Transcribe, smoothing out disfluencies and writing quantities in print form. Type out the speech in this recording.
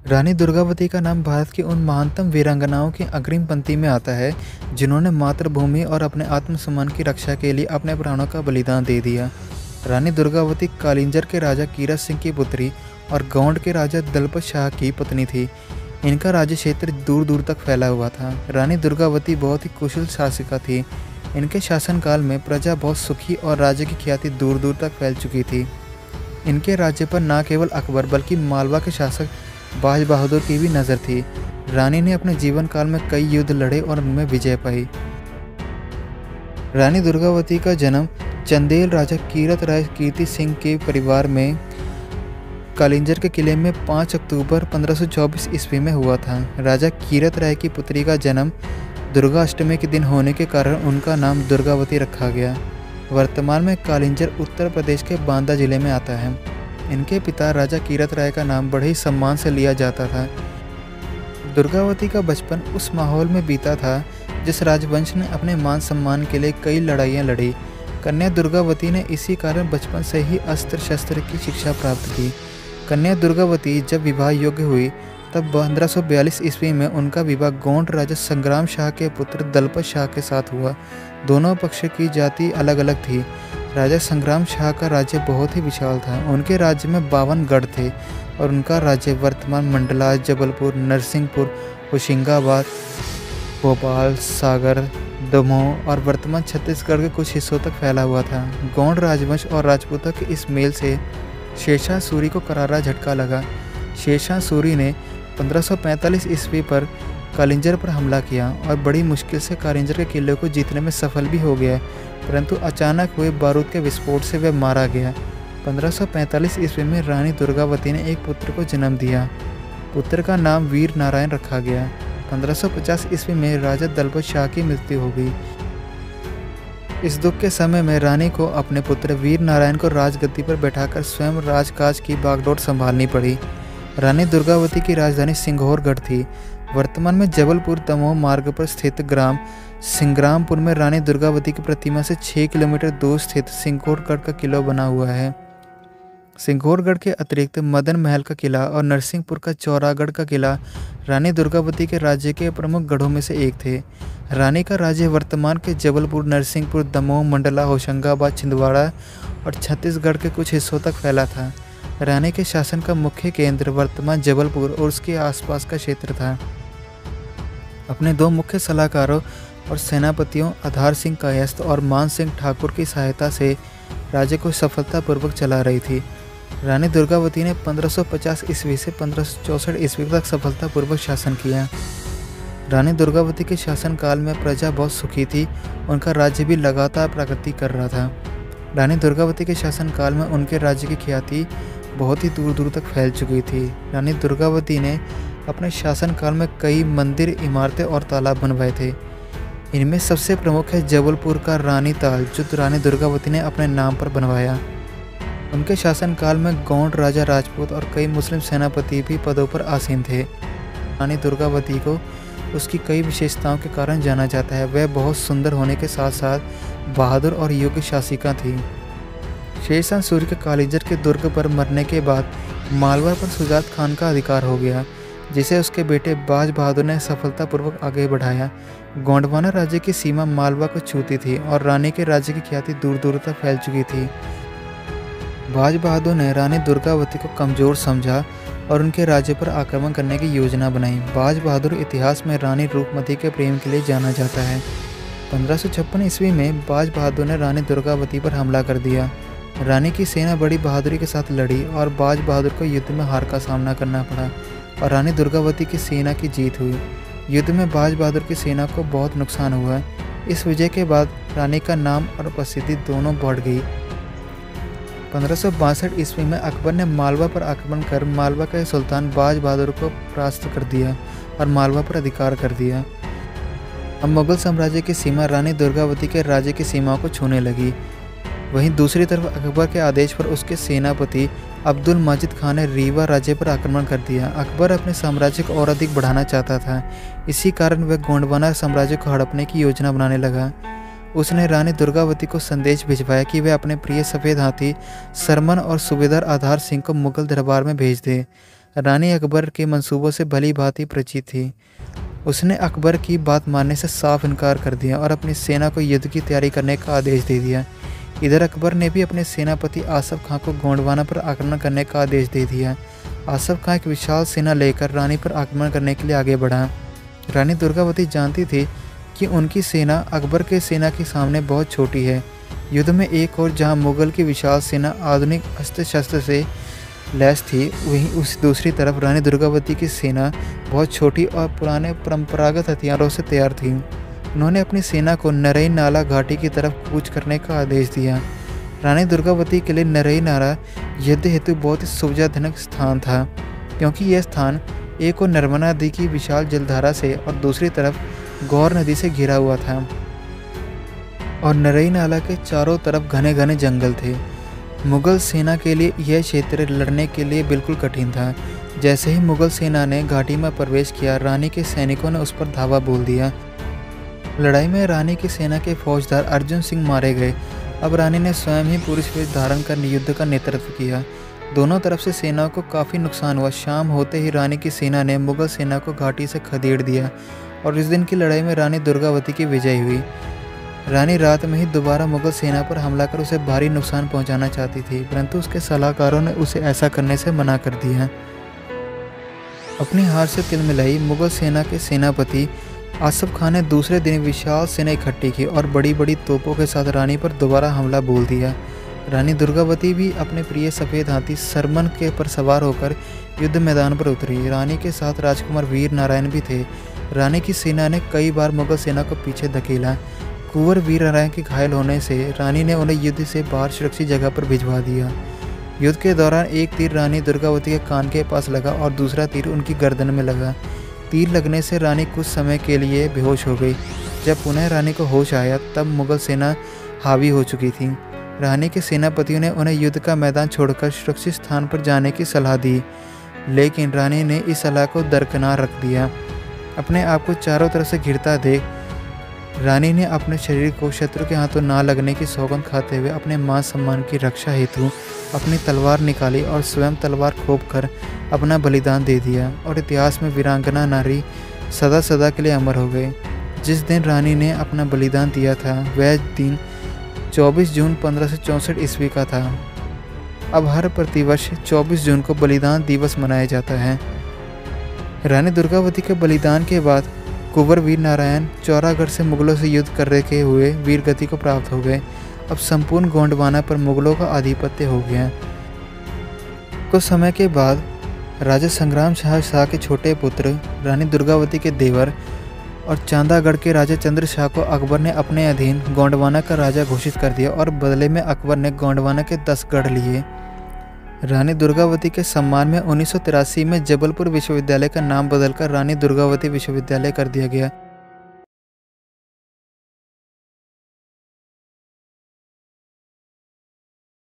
रानी दुर्गावती का नाम भारत की उन महानतम वीरांगनाओं की अग्रिम पंक्ति में आता है जिन्होंने मातृभूमि और अपने आत्मसम्मान की रक्षा के लिए अपने प्राणों का बलिदान दे दिया। रानी दुर्गावती कालिंजर के राजा कीरत सिंह की पुत्री और गौंड के राजा दलपत शाह की पत्नी थी। इनका राज्य क्षेत्र दूर दूर तक फैला हुआ था। रानी दुर्गावती बहुत ही कुशल शासिका थी। इनके शासनकाल में प्रजा बहुत सुखी और राज्य की ख्याति दूर दूर तक फैल चुकी थी। इनके राज्य पर न केवल अकबर बल्कि मालवा के शासक बाज बहादुर की भी नज़र थी। रानी ने अपने जीवन काल में कई युद्ध लड़े और उनमें विजय पाई। रानी दुर्गावती का जन्म चंदेल राजा कीरत राय कीर्ति सिंह के परिवार में कालिंजर के किले में 5 अक्टूबर 1524 ईस्वी में हुआ था। राजा कीरत राय की पुत्री का जन्म दुर्गा अष्टमी के दिन होने के कारण उनका नाम दुर्गावती रखा गया। वर्तमान में कालिंजर उत्तर प्रदेश के बांदा जिले में आता है। इनके पिता राजा कीरत राय का नाम बड़े ही सम्मान से लिया जाता था। दुर्गावती का बचपन उस माहौल में बीता था जिस राजवंश ने अपने मान सम्मान के लिए कई लड़ाइयाँ लड़ी। कन्या दुर्गावती ने इसी कारण बचपन से ही अस्त्र शस्त्र की शिक्षा प्राप्त की। कन्या दुर्गावती जब विवाह योग्य हुई तब 1542 ईस्वी में उनका विवाह गोंड राजा संग्राम शाह के पुत्र दलपत शाह के साथ हुआ। दोनों पक्ष की जाति अलग अलग थी। राजा संग्राम शाह का राज्य बहुत ही विशाल था। उनके राज्य में 52 गढ़ थे और उनका राज्य वर्तमान मंडला, जबलपुर, नरसिंहपुर, होशंगाबाद, भोपाल, सागर, दमोह और वर्तमान छत्तीसगढ़ के कुछ हिस्सों तक फैला हुआ था। गौंड राजवंश और राजपूतों के इस मेल से शेरशाह सूरी को करारा झटका लगा। शेरशाह सूरी ने 1545 ईस्वी पर कालिंजर पर हमला किया और बड़ी मुश्किल से कालिंजर के किले को जीतने में सफल भी हो गया, परंतु अचानक हुए बारूद के विस्फोट से वह मारा गया। 1545 ईस्वी में रानी दुर्गावती ने एक पुत्र को जन्म दिया। पुत्र का नाम वीर नारायण रखा गया। 1550 ईस्वी में राजा दलपत शाह की मृत्यु हो गई। इस दुख के समय में रानी को अपने पुत्र वीर नारायण को राजगद्दी पर बैठाकर स्वयं राजकाज की बागडोर संभालनी पड़ी। रानी दुर्गावती की राजधानी सिंघोरगढ़ थी। वर्तमान में जबलपुर दमोह मार्ग पर स्थित ग्राम सिंग्रामपुर में रानी दुर्गावती की प्रतिमा से 6 किलोमीटर दूर स्थित सिंघोरगढ़ का किला बना हुआ है। सिंघोरगढ़ के अतिरिक्त मदन महल का किला और नरसिंहपुर का चौरागढ़ का किला रानी दुर्गावती के राज्य के प्रमुख गढ़ों में से एक थे। रानी का राज्य वर्तमान के जबलपुर, नरसिंहपुर, दमोह, मंडला, होशंगाबाद, छिंदवाड़ा और छत्तीसगढ़ के कुछ हिस्सों तक फैला था। रानी के शासन का मुख्य केंद्र वर्तमान जबलपुर और उसके आसपास का क्षेत्र था। अपने 2 मुख्य सलाहकारों और सेनापतियों आधार सिंह कायस्थ और मान सिंह ठाकुर की सहायता से राज्य को सफलतापूर्वक चला रही थी। रानी दुर्गावती ने 1550 ईस्वी से 1564 ईस्वी तक सफलतापूर्वक शासन किया। रानी दुर्गावती के शासनकाल में प्रजा बहुत सुखी थी। उनका राज्य भी लगातार प्रगति कर रहा था। रानी दुर्गावती के शासनकाल में उनके राज्य की ख्याति बहुत ही दूर दूर तक फैल चुकी थी। रानी दुर्गावती ने अपने शासनकाल में कई मंदिर, इमारतें और तालाब बनवाए थे। इनमें सबसे प्रमुख है जबलपुर का रानी ताल, जो रानी दुर्गावती ने अपने नाम पर बनवाया। उनके शासनकाल में गौंड राजा, राजपूत और कई मुस्लिम सेनापति भी पदों पर आसीन थे। रानी दुर्गावती को उसकी कई विशेषताओं के कारण जाना जाता है। वह बहुत सुंदर होने के साथ साथ बहादुर और योग्य शासिका थी। शेरशाह सूरी के कालिंजर के दुर्ग पर मरने के बाद मालवा पर शुजात खान का अधिकार हो गया, जिसे उसके बेटे बाज बहादुर ने सफलतापूर्वक आगे बढ़ाया। गोंडवाना राज्य की सीमा मालवा को छूती थी और रानी के राज्य की ख्याति दूर दूर तक फैल चुकी थी। बाज बहादुर ने रानी दुर्गावती को कमज़ोर समझा और उनके राज्य पर आक्रमण करने की योजना बनाई। बाज बहादुर इतिहास में रानी रूपमती के प्रेम के लिए जाना जाता है। 1556 ईस्वी में बाज बहादुर ने रानी दुर्गावती पर हमला कर दिया। रानी की सेना बड़ी बहादुरी के साथ लड़ी और बाज बहादुर को युद्ध में हार का सामना करना पड़ा और रानी दुर्गावती की सेना की जीत हुई। युद्ध में बाज बहादुर की सेना को बहुत नुकसान हुआ। इस विजय के बाद रानी का नाम और प्रसिद्धि दोनों बढ़ गई। 1562 ईस्वी में अकबर ने मालवा पर आक्रमण कर मालवा के सुल्तान बाज बहादुर को परास्त कर दिया और मालवा पर अधिकार कर दिया। अब मुगल साम्राज्य की सीमा रानी दुर्गावती के राज्य की सीमाओं को छूने लगी। वहीं दूसरी तरफ अकबर के आदेश पर उसके सेनापति अब्दुल माजिद खान ने रीवा राज्य पर आक्रमण कर दिया। अकबर अपने साम्राज्य को और अधिक बढ़ाना चाहता था। इसी कारण वह गोंडवाना साम्राज्य को हड़पने की योजना बनाने लगा। उसने रानी दुर्गावती को संदेश भिजवाया कि वह अपने प्रिय सफ़ेद हाथी सरमन और सूबेदार आधार सिंह को मुगल दरबार में भेज दे। रानी अकबर के मंसूबों से भली भांति परिचित थी। उसने अकबर की बात मानने से साफ इनकार कर दिया और अपनी सेना को युद्ध की तैयारी करने का आदेश दे दिया। इधर अकबर ने भी अपने सेनापति आसफ खां को गोंडवाना पर आक्रमण करने का आदेश दे दिया। आसफ खां एक विशाल सेना लेकर रानी पर आक्रमण करने के लिए आगे बढ़ा। रानी दुर्गावती जानती थी कि उनकी सेना अकबर के सेना के सामने बहुत छोटी है। युद्ध में एक और जहां मुगल की विशाल सेना आधुनिक अस्त्र शस्त्र से लैस थी, वहीं उस दूसरी तरफ रानी दुर्गावती की सेना बहुत छोटी और पुराने परंपरागत हथियारों से तैयार थी। उन्होंने अपनी सेना को नरई नाला घाटी की तरफ कूच करने का आदेश दिया। रानी दुर्गावती के लिए नरई नाला युद्ध हेतु बहुत ही सुविधाजनक स्थान था, क्योंकि यह स्थान एक और नर्मदा नदी की विशाल जलधारा से और दूसरी तरफ गौर नदी से घिरा हुआ था और नरई नाला के चारों तरफ घने घने जंगल थे। मुगल सेना के लिए यह क्षेत्र लड़ने के लिए बिल्कुल कठिन था। जैसे ही मुगल सेना ने घाटी में प्रवेश किया, रानी के सैनिकों ने उस पर धावा बोल दिया। लड़ाई में रानी की सेना के फौजदार अर्जुन सिंह मारे गए। अब रानी ने स्वयं ही पुरुष वेश धारण कर युद्ध का नेतृत्व किया। दोनों तरफ से सेनाओं को काफ़ी नुकसान हुआ। शाम होते ही रानी की सेना ने मुगल सेना को घाटी से खदेड़ दिया और इस दिन की लड़ाई में रानी दुर्गावती की विजय हुई। रानी रात में ही दोबारा मुगल सेना पर हमला कर उसे भारी नुकसान पहुंचाना चाहती थी, परंतु उसके सलाहकारों ने उसे ऐसा करने से मना कर दिया। अपनी हार से तिलमिलाई मुगल सेना के सेनापति आसफ खान ने दूसरे दिन विशाल सेना इकट्ठी की और बड़ी बड़ी तोपों के साथ रानी पर दोबारा हमला बोल दिया। रानी दुर्गावती भी अपने प्रिय सफ़ेद हाथी सरमन के पर सवार होकर युद्ध मैदान पर उतरी। रानी के साथ राजकुमार वीर नारायण भी थे। रानी की सेना ने कई बार मुगल सेना को पीछे धकेला। कुंवर वीर नारायण के घायल होने से रानी ने उन्हें युद्ध से बाहर सुरक्षित जगह पर भिजवा दिया। युद्ध के दौरान एक तीर रानी दुर्गावती के कान के पास लगा और दूसरा तीर उनकी गर्दन में लगा। तीर लगने से रानी कुछ समय के लिए बेहोश हो गई। जब पुनः रानी को होश आया तब मुगल सेना हावी हो चुकी थी। रानी के सेनापतियों ने उन्हें युद्ध का मैदान छोड़कर सुरक्षित स्थान पर जाने की सलाह दी, लेकिन रानी ने इस सलाह को दरकिनार रख दिया। अपने आप को चारों तरफ से घिरता देख रानी ने अपने शरीर को शत्रु के हाथों ना लगने की सौगंध खाते हुए अपने मान सम्मान की रक्षा हेतु अपनी तलवार निकाली और स्वयं तलवार खोपकर अपना बलिदान दे दिया और इतिहास में वीरांगना नारी सदा सदा के लिए अमर हो गए। जिस दिन रानी ने अपना बलिदान दिया था वह दिन 24 जून 1564 ईस्वी का था। अब हर प्रतिवर्ष 24 जून को बलिदान दिवस मनाया जाता है। रानी दुर्गावती के बलिदान के बाद कुंवर वीर नारायण चौरागढ़ से मुगलों से युद्ध करते हुए वीरगति को प्राप्त हो गए। अब संपूर्ण गोंडवाना पर मुगलों का आधिपत्य हो गया। कुछ समय के बाद राजा संग्राम शाह के छोटे पुत्र, रानी दुर्गावती के देवर और चांदागढ़ के राजा चंद्र शाह को अकबर ने अपने अधीन गोंडवाना का राजा घोषित कर दिया और बदले में अकबर ने गोंडवाना के 10 गढ़ लिए। रानी दुर्गावती के सम्मान में 1983 में जबलपुर विश्वविद्यालय का नाम बदलकर रानी दुर्गावती विश्वविद्यालय कर दिया गया।